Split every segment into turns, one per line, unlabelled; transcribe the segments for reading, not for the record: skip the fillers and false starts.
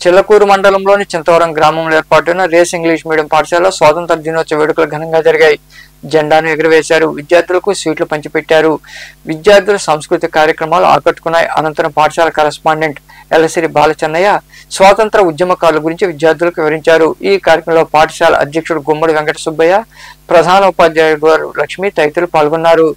చిల్లకూరు మండలంలోని చింతవరం గ్రామంలో ఏర్పాటైన రేస్ ఇంగ్లీష్ మీడియం పాఠశాల స్వాతంత్ర దినోత్సవ వేడుకలు ఘనంగా జరిగాయి. జెండాను ఎగురవేశారు. విద్యార్థులకు స్వీట్లు పంచిపెట్టారు. విద్యార్థుల సాంస్కృతిక కార్యక్రమాలు ఆకట్టుకున్నాయి. అనంతరం పాఠశాల కరెస్పాండెంట్ ఎల్లసిరి బాలచెన్నయ్య స్వాతంత్ర ఉద్యమకారుల గురించి విద్యార్థులకు వివరించారు. ఈ కార్యక్రమంలో పాఠశాల అధ్యక్షుడు గుమ్మడి వెంకట సుబ్బయ్య, ప్రధాన ఉపాధ్యాయుడు లక్ష్మి తదితరులు పాల్గొన్నారు.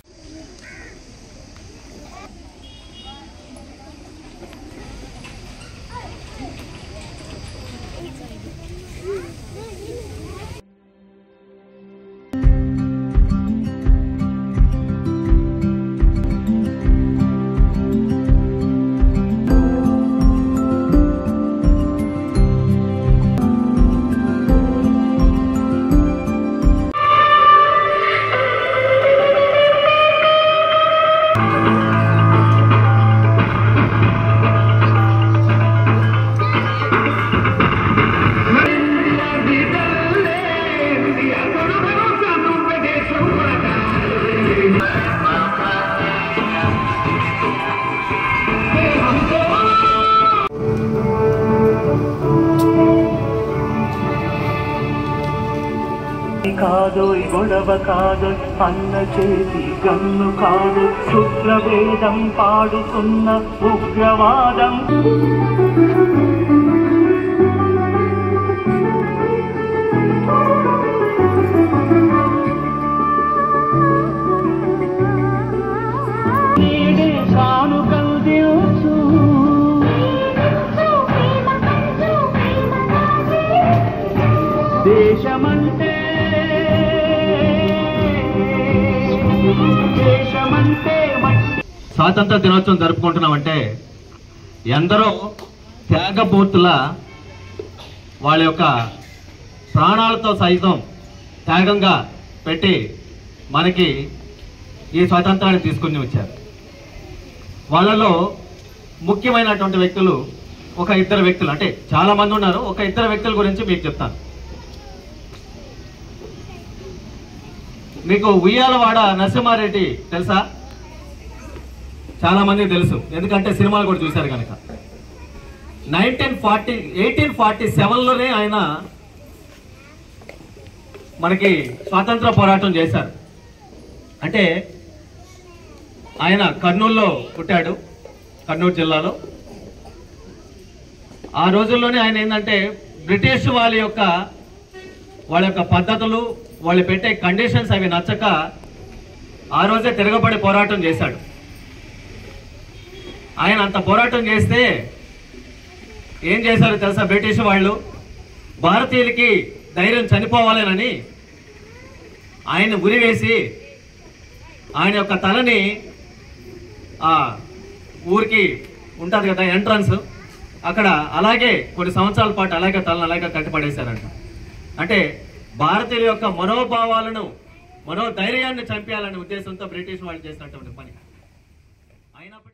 కాదోయ్ గొడవ కాదోయ్ అన్న చేతి గన్ను కాదు శుక్రవేదం పాడుతున్న ఉగ్రవాదం. కానుకలు దించు దేశమంటే
స్వాతంత్ర దినోత్సవం జరుపుకుంటున్నామంటే ఎందరో త్యాగపూర్తుల వాళ్ళ యొక్క ప్రాణాలతో సైతం త్యాగంగా పెట్టి మనకి ఈ స్వాతంత్రాన్ని తీసుకుని వచ్చారు. వాళ్ళలో ముఖ్యమైనటువంటి వ్యక్తులు ఒక ఇద్దరు వ్యక్తులు, అంటే చాలా మంది ఉన్నారు. ఒక ఇద్దరు వ్యక్తుల గురించి మీకు చెప్తాను. మీకు ఉయ్యాలవాడ నరసింహారెడ్డి తెలుసా? చాలా మందికి తెలుసు, ఎందుకంటే సినిమాలు కూడా చూశారు కనుక. 1847లోనే ఆయన మనకి స్వాతంత్ర పోరాటం చేశారు. అంటే ఆయన కర్నూలులో పుట్టాడు, కర్నూలు జిల్లాలో. ఆ రోజుల్లోనే ఆయన ఏంటంటే బ్రిటిష్ వాళ్ళ యొక్క పద్ధతులు, వాళ్ళు పెట్టే కండిషన్స్ అవి నచ్చక ఆ రోజే తిరగబడి పోరాటం చేశాడు. ఆయన అంత పోరాటం చేస్తే ఏం చేశారో తెలుసా? బ్రిటిష్ వాళ్ళు భారతీయులకి ధైర్యం చనిపోవాలని ఆయన ఉరివేసి ఆయన యొక్క తలని ఆ ఊరికి ఉంటుంది కదా ఎంట్రన్స్, అక్కడ అలాగే కొన్ని సంవత్సరాల పాటు అలాగే తలను అలాగే కట్టిపడేశారంట. అంటే భారతీయుల యొక్క మనోభావాలను, మనోధైర్యాన్ని చంపేయాలనే ఉద్దేశంతో బ్రిటిష్ వాళ్ళు చేసినటువంటి పని. అయినప్పటికీ